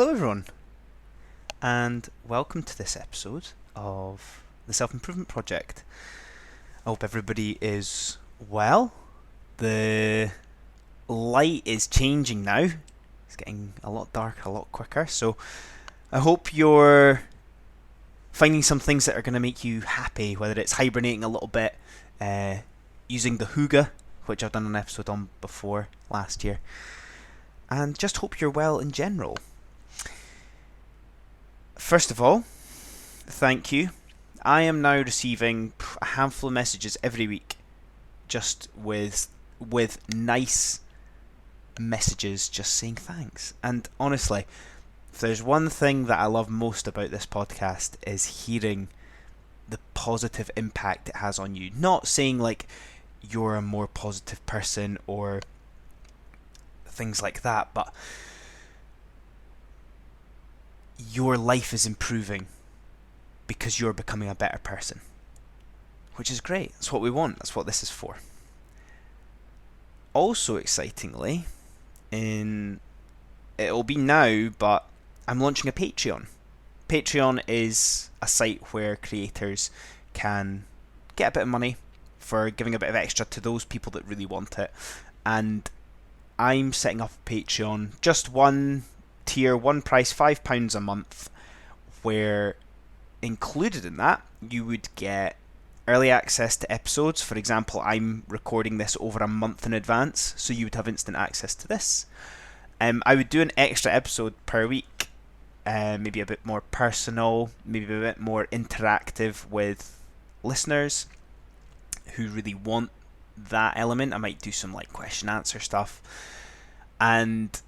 Hello, everyone, and welcome to this episode of the Self Improvement Project. I hope everybody is well. The light is changing now, it's getting a lot darker, a lot quicker, so I hope you're finding some things that are going to make you happy, whether it's hibernating a little bit, using the Hygge, which I've done an episode on before last year, and just hope you're well in general. First of all, thank you. I am now receiving a handful of messages every week, just with nice messages, just saying thanks. And honestly, if there's one thing that I love most about this podcast is hearing the positive impact it has on you. Not saying like you're a more positive person or things like that, but your life is improving because you're becoming a better person, which is great. That's what we want. That's what this is for. Also excitingly, it'll be now, but I'm launching a Patreon. Patreon is a site where creators can get a bit of money for giving a bit of extra to those people that really want it. And I'm setting up a Patreon, just one tier, one price, £5 a month, where included in that you would get early access to episodes. For example, I'm recording this over a month in advance, so you would have instant access to this. I would do an extra episode per week, maybe a bit more personal, maybe a bit more interactive with listeners who really want that element. I might do some like question answer stuff, and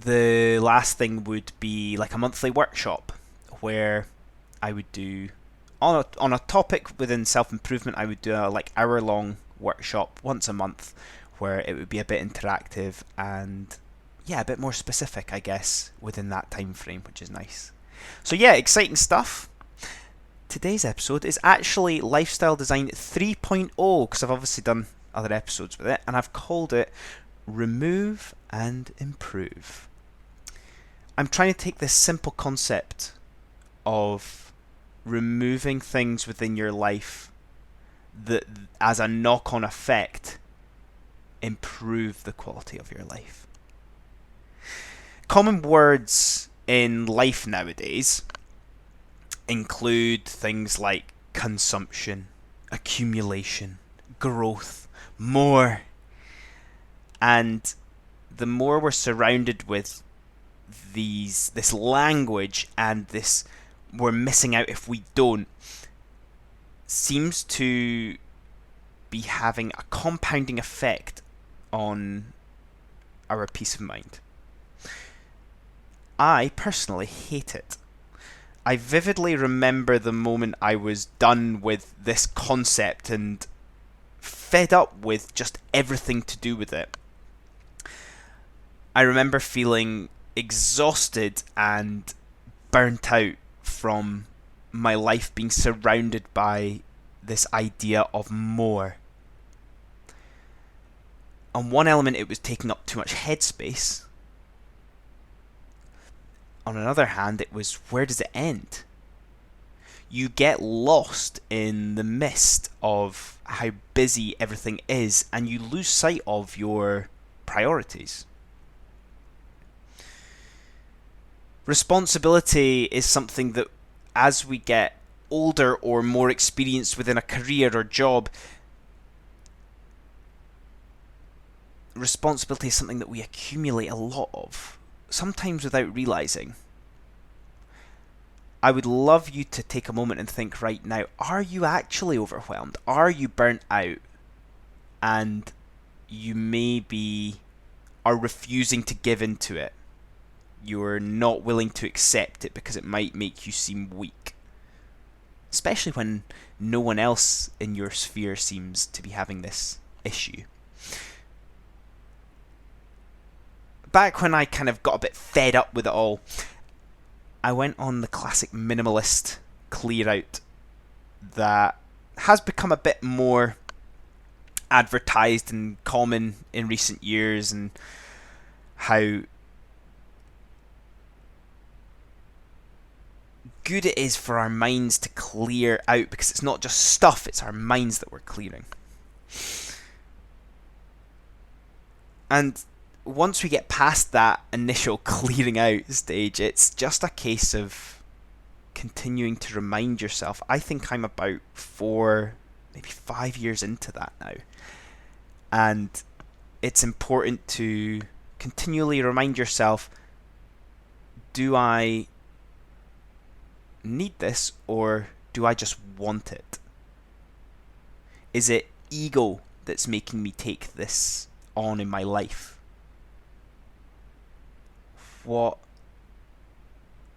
the last thing would be like a monthly workshop where I would do on a topic within self-improvement. I would do a like hour-long workshop once a month where it would be a bit interactive and a bit more specific, I guess, within that time frame, which is nice. So yeah, exciting stuff. Today's episode is actually Lifestyle Design 3.0 because I've obviously done other episodes with it, and I've called it Remove and Improve. I'm trying to take this simple concept of removing things within your life that, as a knock-on effect, improve the quality of your life. Common words in life nowadays include things like consumption, accumulation, growth, more. And the more we're surrounded with this language and this we're missing out if we don't, seems to be having a compounding effect on our peace of mind. I personally hate it. I vividly remember the moment I was done with this concept and fed up with just everything to do with it. I remember feeling exhausted and burnt out from my life being surrounded by this idea of more. On one element, it was taking up too much headspace. On another hand, it was, where does it end? You get lost in the mist of how busy everything is, and you lose sight of your priorities. Responsibility is something that, as we get older or more experienced within a career or job, responsibility is something that we accumulate a lot of, sometimes without realizing. I would love you to take a moment and think right now, are you actually overwhelmed? Are you burnt out? And you maybe are refusing to give into it. You're not willing to accept it because it might make you seem weak. Especially when no one else in your sphere seems to be having this issue. Back when I kind of got a bit fed up with it all, I went on the classic minimalist clear out that has become a bit more advertised and common in recent years, and how good it is for our minds to clear out, because it's not just stuff, it's our minds that we're clearing. And once we get past that initial clearing out stage, it's just a case of continuing to remind yourself. I think I'm about 4, maybe 5 years into that now. And it's important to continually remind yourself, do I need this, or do I just want it? Is it ego that's making me take this on in my life? What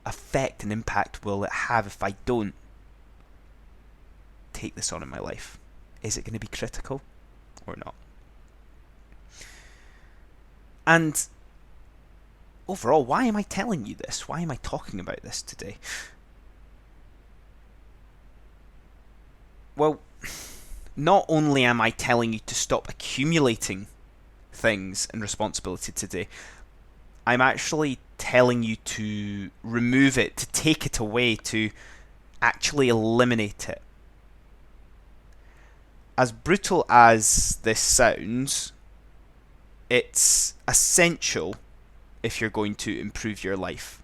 effect and impact will it have if I don't take this on in my life? Is it going to be critical or not? And overall, why am I telling you this? Why am I talking about this today? Well, not only am I telling you to stop accumulating things and responsibility today, I'm actually telling you to remove it, to take it away, to actually eliminate it. As brutal as this sounds, it's essential if you're going to improve your life.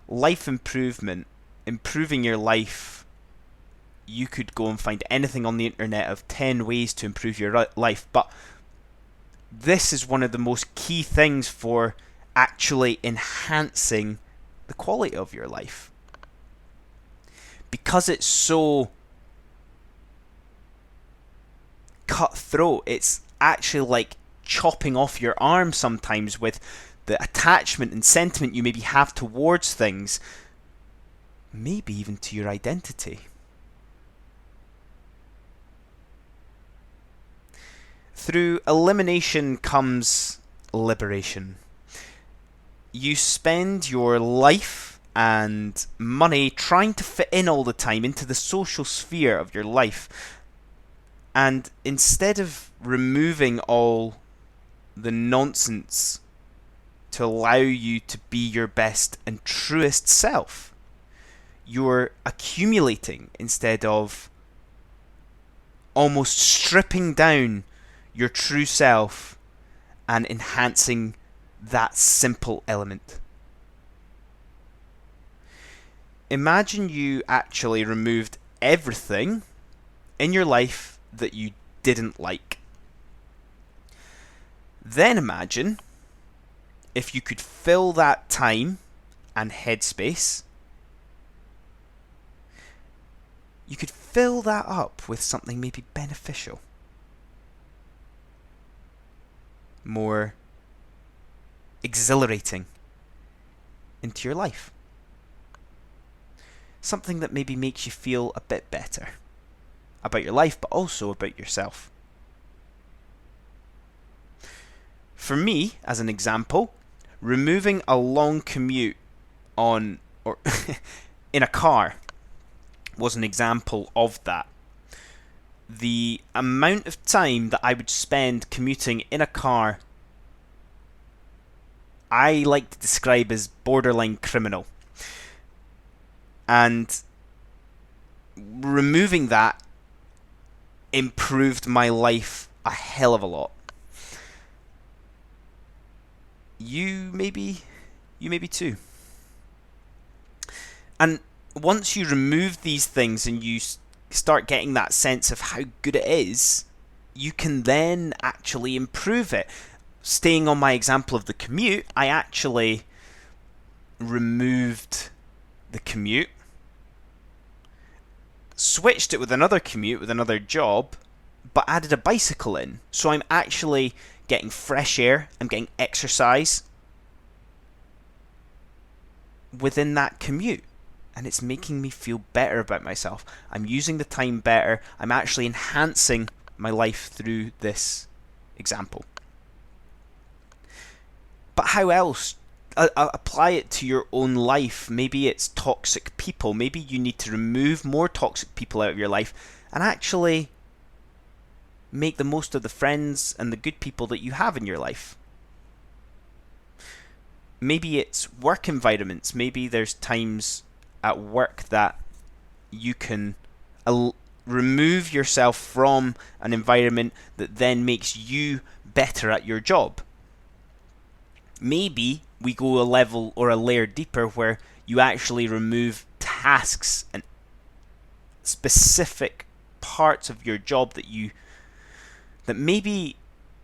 Life improvement, improving your life, you could go and find anything on the internet of 10 ways to improve your life, but this is one of the most key things for actually enhancing the quality of your life. Because it's so cutthroat, it's actually like chopping off your arm sometimes with the attachment and sentiment you maybe have towards things, maybe even to your identity. Through elimination comes liberation. You spend your life and money trying to fit in all the time into the social sphere of your life. And instead of removing all the nonsense to allow you to be your best and truest self, you're accumulating instead of almost stripping down your true self and enhancing that simple element. Imagine you actually removed everything in your life that you didn't like. Then imagine if you could fill that time and headspace, you could fill that up with something maybe beneficial, more exhilarating into your life. Something that maybe makes you feel a bit better about your life, but also about yourself. For me, as an example, removing a long commute on or in a car was an example of that. The amount of time that I would spend commuting in a car, I like to describe as borderline criminal. And removing that improved my life a hell of a lot. You maybe too. And once you remove these things and you start getting that sense of how good it is, you can then actually improve it. Staying on my example of the commute, I actually removed the commute, switched it with another commute, with another job, but added a bicycle in. So I'm actually getting fresh air, I'm getting exercise within that commute. And it's making me feel better about myself. I'm using the time better. I'm actually enhancing my life through this example. But how else? Apply it to your own life. Maybe it's toxic people. Maybe you need to remove more toxic people out of your life and actually make the most of the friends and the good people that you have in your life. Maybe it's work environments. Maybe there's times at work that you can remove yourself from an environment that then makes you better at your job. Maybe we go a level or a layer deeper where you actually remove tasks and specific parts of your job that maybe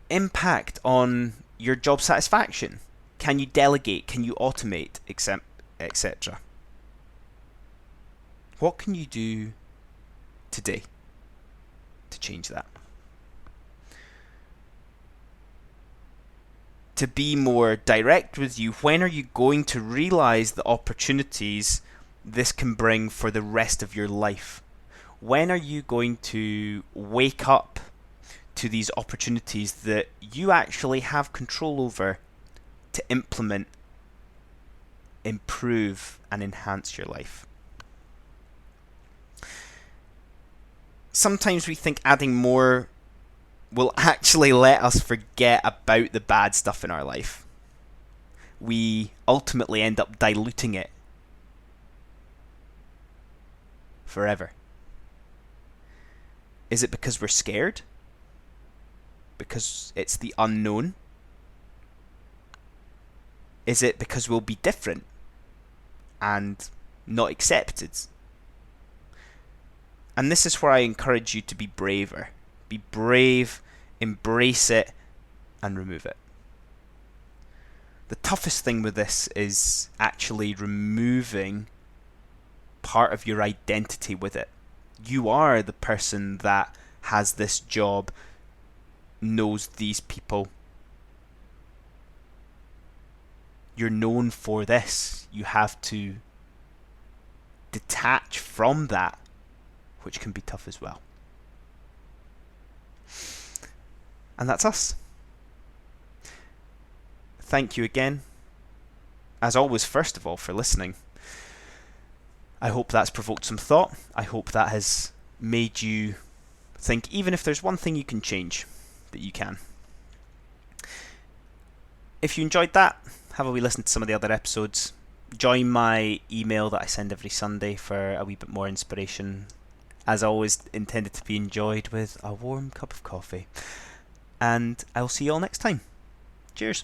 impact on your job satisfaction. Can you delegate? Can you automate? Etc. What can you do today to change that? To be more direct with you, when are you going to realize the opportunities this can bring for the rest of your life? When are you going to wake up to these opportunities that you actually have control over to implement, improve, and enhance your life? Sometimes we think adding more will actually let us forget about the bad stuff in our life. We ultimately end up diluting it forever. Is it because we're scared? Because it's the unknown? Is it because we'll be different and not accepted? And this is where I encourage you to be braver. Be brave, embrace it, and remove it. The toughest thing with this is actually removing part of your identity with it. You are the person that has this job, knows these people. You're known for this. You have to detach from that, which can be tough as well. And that's us. Thank you again, as always, first of all, for listening. I hope that's provoked some thought. I hope that has made you think, even if there's one thing you can change, that you can. If you enjoyed that, have a wee listen to some of the other episodes. Join my email that I send every Sunday for a wee bit more inspiration. As always, intended to be enjoyed with a warm cup of coffee. And I'll see you all next time. Cheers.